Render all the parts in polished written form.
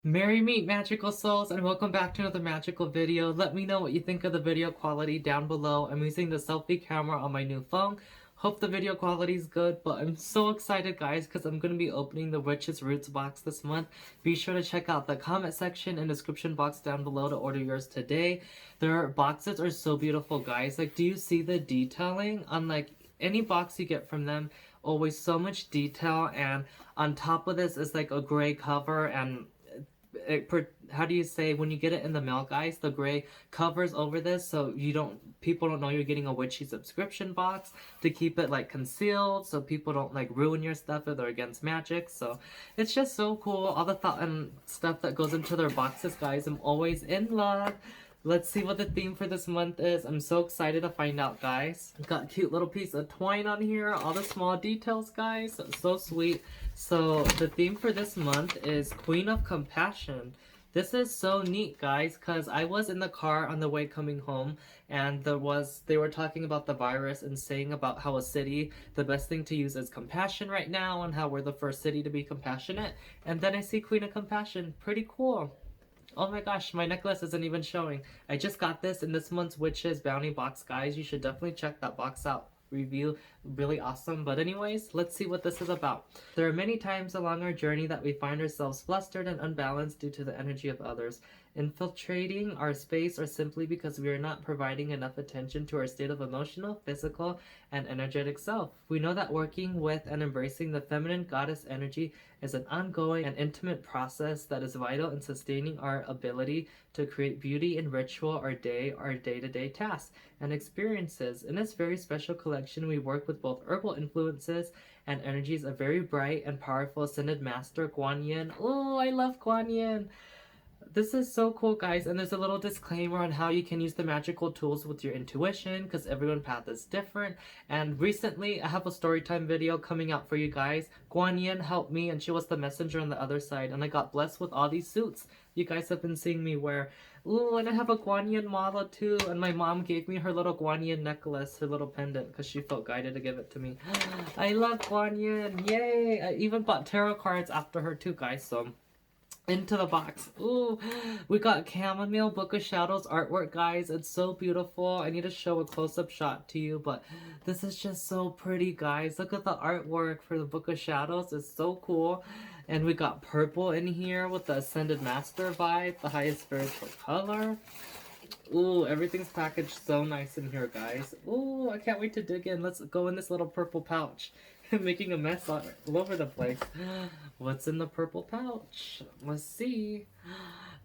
Merry meet magical souls and welcome back to another magical video. Let me know what you think of the video quality down below. I'm using the selfie camera on my new phone. Hope the video quality is good, but I'm so excited guys because I'm going to be opening the Witch's Roots box this month. Be sure to check out the comment section and description box down below to order yours today. Their boxes are so beautiful guys. Like, do you see the detailing on like any box you get from them? Always so much detail, and on top of this is like a gray cover, and how do you say, when you get it in the mail guys, the gray covers over this so people don't know you're getting a witchy subscription box, to keep it like concealed so people don't like ruin your stuff if they're against magic. So it's just so cool, all the thought and stuff that goes into their boxes guys. I'm always in love. Let's see what the theme for this month is. I'm so excited to find out, guys. Got a cute little piece of twine on here. All the small details, guys. So sweet. So the theme for this month is Queen of Compassion. This is so neat, guys, because I was in the car on the way coming home, and they were talking about the virus and saying about how a city, the best thing to use is compassion right now, and how we're the first city to be compassionate. And then I see Queen of Compassion. Pretty cool. Oh my gosh, my necklace isn't even showing. I just got this in this month's Witches Bounty box, guys. You should definitely check that box out. Review, really awesome. But anyways, let's see what this is about. There are many times along our journey that we find ourselves flustered and unbalanced due to the energy of others, infiltrating our space, or simply because we are not providing enough attention to our state of emotional, physical, and energetic self. We know that working with and embracing the feminine goddess energy is an ongoing and intimate process that is vital in sustaining our ability to create beauty in ritual, our day-to-day tasks and experiences. In this very special collection, we work with both herbal influences and energies of very bright and powerful ascended master Guan Yin. Oh, I love Guan Yin. This is so cool, guys, and there's a little disclaimer on how you can use the magical tools with your intuition, because everyone's path is different. And recently, I have a storytime video coming out for you guys. Guan Yin helped me, and she was the messenger on the other side, and I got blessed with all these suits you guys have been seeing me wear. Ooh, and I have a Guan Yin mala too, and my mom gave me her little Guan Yin necklace, her little pendant, because she felt guided to give it to me. I love Guan Yin, yay! I even bought tarot cards after her too, guys, so into the box. Ooh, we got Chamomile Book of Shadows artwork, guys. It's so beautiful. I need to show a close-up shot to you, but this is just so pretty, guys. Look at the artwork for the Book of Shadows. It's so cool. And we got purple in here with the Ascended Master vibe, the highest spiritual color. Ooh, everything's packaged so nice in here, guys. Ooh, I can't wait to dig in. Let's go in this little purple pouch. Making a mess all over the place. What's in the purple pouch? Let's see.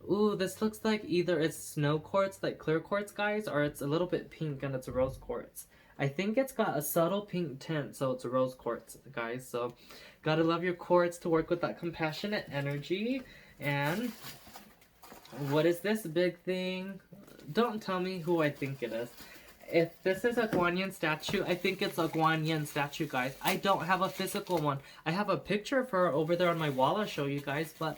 Ooh, this looks like either it's snow quartz, like clear quartz, guys, or it's a little bit pink and it's rose quartz. I think it's got a subtle pink tint, so it's a rose quartz, guys. So, gotta love your quartz to work with that compassionate energy. And what is this big thing? Don't tell me who I think it is. If this is a Guan Yin statue, I think it's a Guan Yin statue, guys. I don't have a physical one. I have a picture of her over there on my wall I'll show you guys, but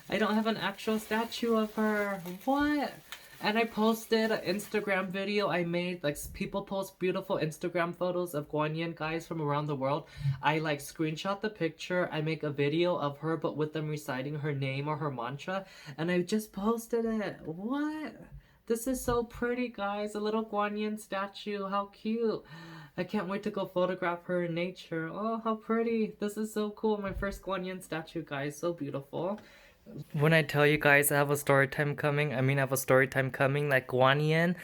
I don't have an actual statue of her. What? And I posted an Instagram video I made. Like, people post beautiful Instagram photos of Guan Yin, guys, from around the world. I, like, screenshot the picture. I make a video of her, but with them reciting her name or her mantra. And I just posted it. What? This is so pretty, guys. A little Guan Yin statue. How cute. I can't wait to go photograph her in nature. Oh, how pretty. This is so cool. My first Guan Yin statue, guys. So beautiful. When I tell you guys I have a story time coming, I mean I have a story time coming. Like Guan Yin,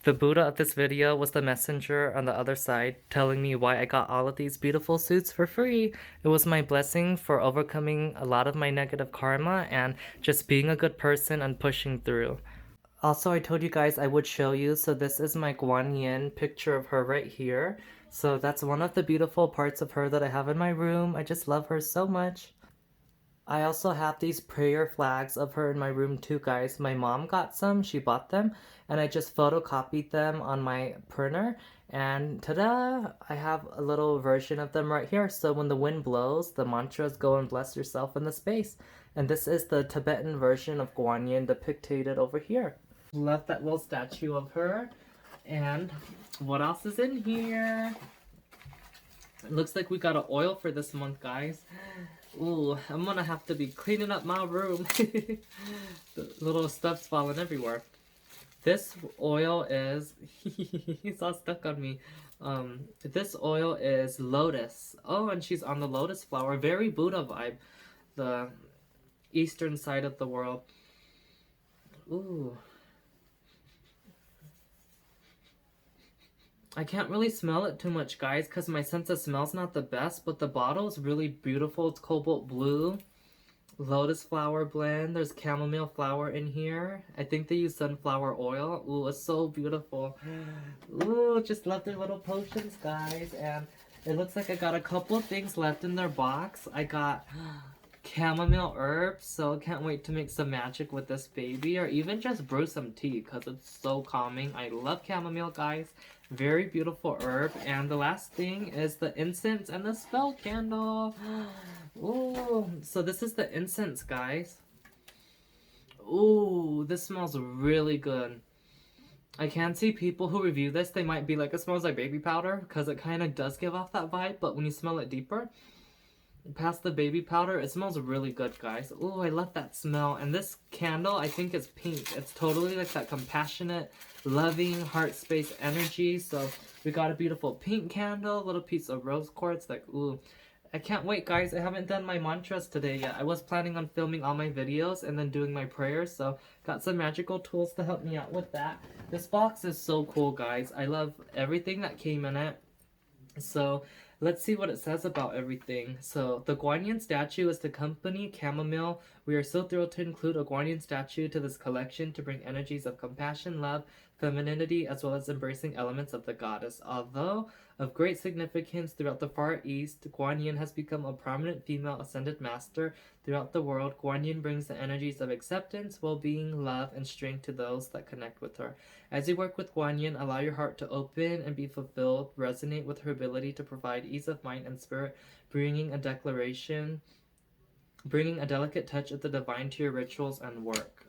the Buddha of this video, was the messenger on the other side telling me why I got all of these beautiful suits for free. It was my blessing for overcoming a lot of my negative karma and just being a good person and pushing through. Also, I told you guys I would show you, so this is my Guan Yin picture of her right here. So that's one of the beautiful parts of her that I have in my room. I just love her so much. I also have these prayer flags of her in my room too, guys. My mom got some, she bought them, and I just photocopied them on my printer. And ta-da! I have a little version of them right here. So when the wind blows, the mantras go and bless yourself in the space. And this is the Tibetan version of Guan Yin depicted over here. Love that little statue of her. And what else is in here? It looks like we got an oil for this month, guys. Ooh, I'm gonna have to be cleaning up my room. The little stuff's falling everywhere. This oil is... He's all stuck on me. This oil is lotus. Oh, and she's on the lotus flower. Very Buddha vibe. The eastern side of the world. Ooh. I can't really smell it too much, guys, because my sense of smell's not the best, but the bottle is really beautiful. It's cobalt blue. Lotus flower blend. There's chamomile flower in here. I think they use sunflower oil. Ooh, it's so beautiful. Ooh, just love their little potions, guys. And it looks like I got a couple of things left in their box. I got chamomile herbs, so I can't wait to make some magic with this baby, or even just brew some tea because it's so calming. I love chamomile, guys. Very beautiful herb. And the last thing is the incense and the spell candle. Ooh, so this is the incense, guys. Ooh, this smells really good. I can see people who review this, they might be like, it smells like baby powder, because it kind of does give off that vibe, but when you smell it deeper, past the baby powder, it smells really good, guys. Ooh, I love that smell. And this candle, I think, is pink. It's totally like that compassionate, loving, heart space energy. So we got a beautiful pink candle, a little piece of rose quartz. Like, ooh, I can't wait, guys. I haven't done my mantras today yet. I was planning on filming all my videos and then doing my prayers, so got some magical tools to help me out with that. This box is so cool, guys. I love everything that came in it. So let's see what it says about everything. So the Guanyin statue is to accompany chamomile. We are so thrilled to include a Guanyin statue to this collection to bring energies of compassion, love, femininity, as well as embracing elements of the goddess. Although of great significance throughout the Far East, Guanyin has become a prominent female ascended master throughout the world. Guanyin brings the energies of acceptance, well-being, love, and strength to those that connect with her. As you work with Guanyin, allow your heart to open and be fulfilled. Resonate with her ability to provide ease of mind and spirit, bringing a delicate touch of the divine to your rituals and work.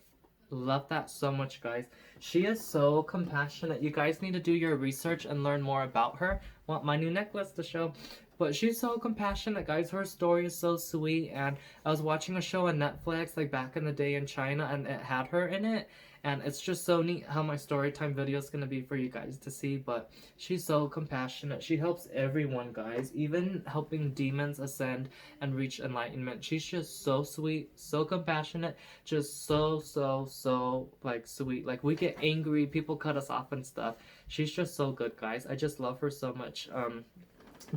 Love that so much, guys. She is so compassionate. You guys need to do your research and learn more about her. Want my new necklace to show. But she's so compassionate, guys. Her story is so sweet. And I was watching a show on Netflix, like back in the day in China, and it had her in it. And it's just so neat how my story time video is going to be for you guys to see. But she's so compassionate. She helps everyone, guys. Even helping demons ascend and reach enlightenment. She's just so sweet, so compassionate. Just so, like, sweet. Like, we get angry. People cut us off and stuff. She's just so good, guys. I just love her so much.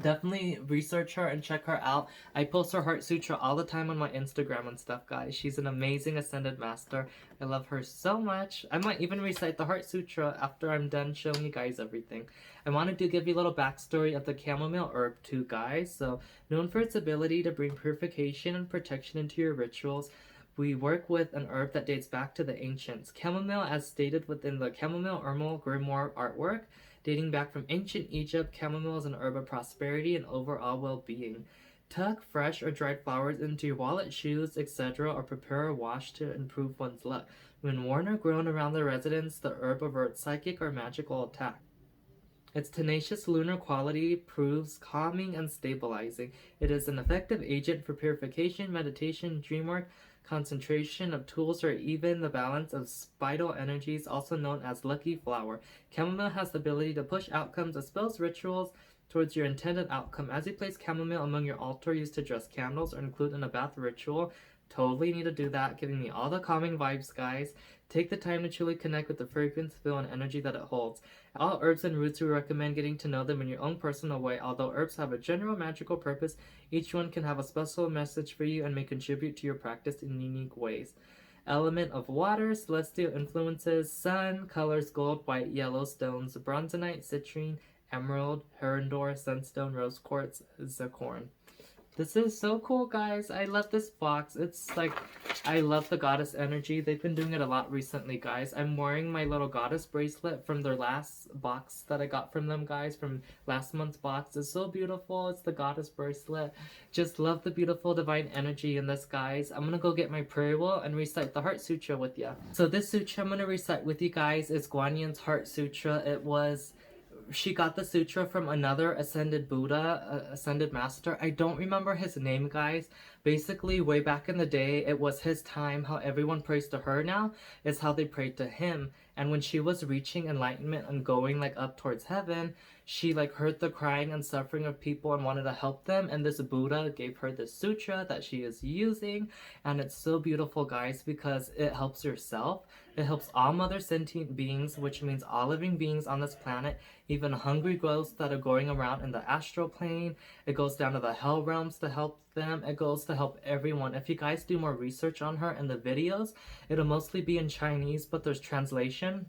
Definitely research her and check her out. I post her Heart Sutra all the time on my Instagram and stuff, guys. She's an amazing Ascended Master. I love her so much. I might even recite the Heart Sutra after I'm done showing you guys everything. I wanted to give you a little backstory of the chamomile herb too, guys. So, known for its ability to bring purification and protection into your rituals, we work with an herb that dates back to the ancients. Chamomile, as stated within the Chamomile Herbal Grimoire artwork, dating back from ancient Egypt, chamomile is an herb of prosperity and overall well-being. Tuck fresh or dried flowers into your wallet, shoes, etc., or prepare a wash to improve one's luck. When worn or grown around the residence, the herb averts psychic or magical attack. Its tenacious lunar quality proves calming and stabilizing. It is an effective agent for purification, meditation, dream work, concentration of tools, or even the balance of spital energies, also known as lucky flower. Chamomile has the ability to push outcomes of spells, rituals towards your intended outcome. As you place chamomile among your altar, used to dress candles or include in a bath ritual. Totally need to do that, giving me all the calming vibes, guys. Take the time to truly connect with the fragrance, feel, and energy that it holds. All herbs and roots, we recommend getting to know them in your own personal way. Although herbs have a general magical purpose, each one can have a special message for you and may contribute to your practice in unique ways. Element of water, celestial influences, sun, colors, gold, white, yellow, stones, bronzonite, citrine, emerald, herondor, sunstone, rose quartz, zircon. This is so cool, guys. I love this box. It's like, I love the goddess energy. They've been doing it a lot recently, guys. I'm wearing my little goddess bracelet from their last box that I got from them, guys, from last month's box. It's so beautiful. It's the goddess bracelet. Just love the beautiful divine energy in this, guys. I'm gonna go get my prayer wheel and recite the Heart Sutra with you. So this sutra I'm gonna recite with you guys is Guanyin's Heart Sutra. It was she got the sutra from another ascended Buddha, ascended master. I don't remember his name, guys. Basically, way back in the day, it was his time. How everyone prays to her now is how they prayed to him. And when she was reaching enlightenment and going like up towards heaven, she like heard the crying and suffering of people and wanted to help them. And this Buddha gave her this sutra that she is using. And it's so beautiful, guys, because it helps yourself. It helps all mother sentient beings, which means all living beings on this planet, even hungry ghosts that are going around in the astral plane. It goes down to the hell realms to help them. It goes to help everyone. If you guys do more research on her in the videos, it'll mostly be in Chinese, but there's translation.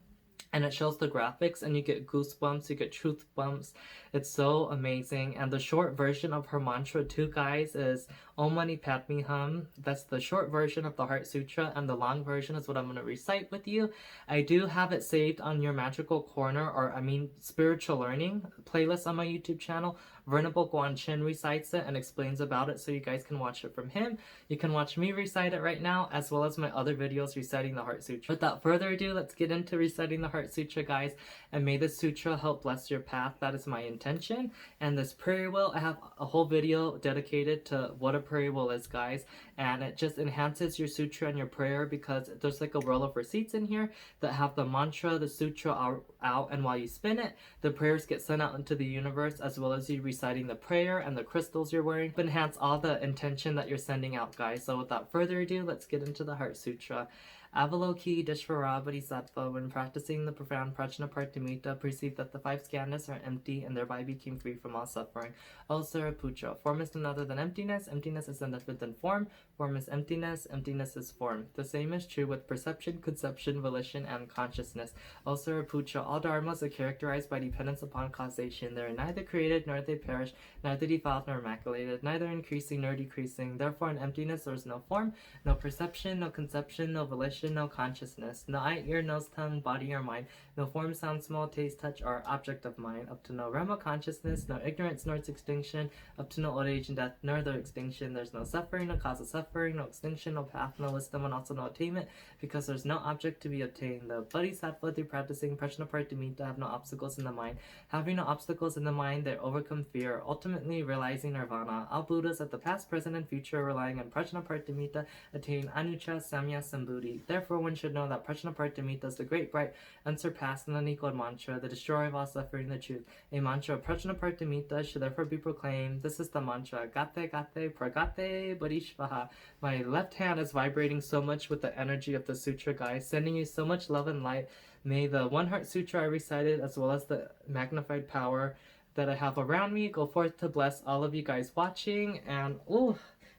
And it shows the graphics and you get goosebumps, you get truth bumps. It's so amazing. And the short version of her mantra too, guys, is Om Mani Padme Hum. That's the short version of the Heart Sutra, and the long version is what I'm going to recite with you. I do have it saved on your Magical Corner, or I mean Spiritual Learning playlist on my YouTube channel. Venerable Guan Chin recites it and explains about it, so you guys can watch it from him. You can watch me recite it right now, as well as my other videos reciting the Heart Sutra. Without further ado, let's get into reciting the Heart Sutra, guys. And may this sutra help bless your path. That is my intention. And this prayer wheel, I have a whole video dedicated to what a prayer wheel is, guys. And it just enhances your sutra and your prayer, because there's like a roll of receipts in here that have the mantra, the sutra out, and while you spin it, the prayers get sent out into the universe, as well as you reciting the prayer and the crystals you're wearing. Enhance all the intention that you're sending out, guys. So without further ado, let's get into the Heart Sutra. Avalokhi Dishvara Bodhisattva, when practicing the profound Prajnapartamita, perceived that the five skandhas are empty and thereby became free from all suffering. O Saraputra, form is none other than emptiness. Emptiness is nothing within form. Form is emptiness. Emptiness is form. The same is true with perception, conception, volition, and consciousness. O Saraputra, all dharmas are characterized by dependence upon causation. They are neither created nor they perish, neither defiled nor immaculated, neither increasing nor decreasing. Therefore, in emptiness there is no form, no perception, no conception, no volition, no consciousness, no eye, ear, nose, tongue, body, or mind, no form, sound, smell, taste, touch, or object of mind, up to no realm of consciousness, no ignorance nor its extinction, up to no old age and death nor their extinction. There's no suffering, no cause of suffering, no extinction, no path, no wisdom, and also no attainment, because there's no object to be obtained. The bodhisattva, through practicing Prajnapartamita, have no obstacles in the mind. Having no obstacles in the mind, they overcome fear, ultimately realizing nirvana. All Buddhas of the past, present, and future, relying on Prajnapartamita, attain anucha, samya, sambudhi. Therefore, one should know that Prajnapartamita is the great, bright, unsurpassed, and unequaled mantra, the destroyer of all suffering, the truth. A mantra of Prajnapartamita should therefore be proclaimed. This is the mantra: Gate Gate Pragate Bodhisattva. My left hand is vibrating so much with the energy of the sutra, guys, sending you so much love and light. May the One Heart Sutra I recited, as well as the magnified power that I have around me, go forth to bless all of you guys watching. And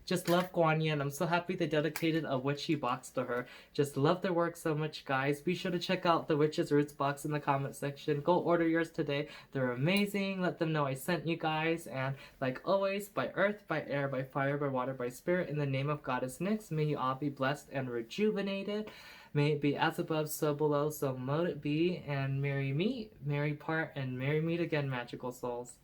just love Guan Yin. I'm so happy they dedicated a witchy box to her. Just love their work so much, guys. Be sure to check out the Witch's Roots box in the comment section. Go order yours today. They're amazing. Let them know I sent you guys. And like always, by earth, by air, by fire, by water, by spirit, in the name of Goddess Nyx, may you all be blessed and rejuvenated. May it be as above, so below, so mote it be. And merry meet, merry part, and merry meet again, magical souls.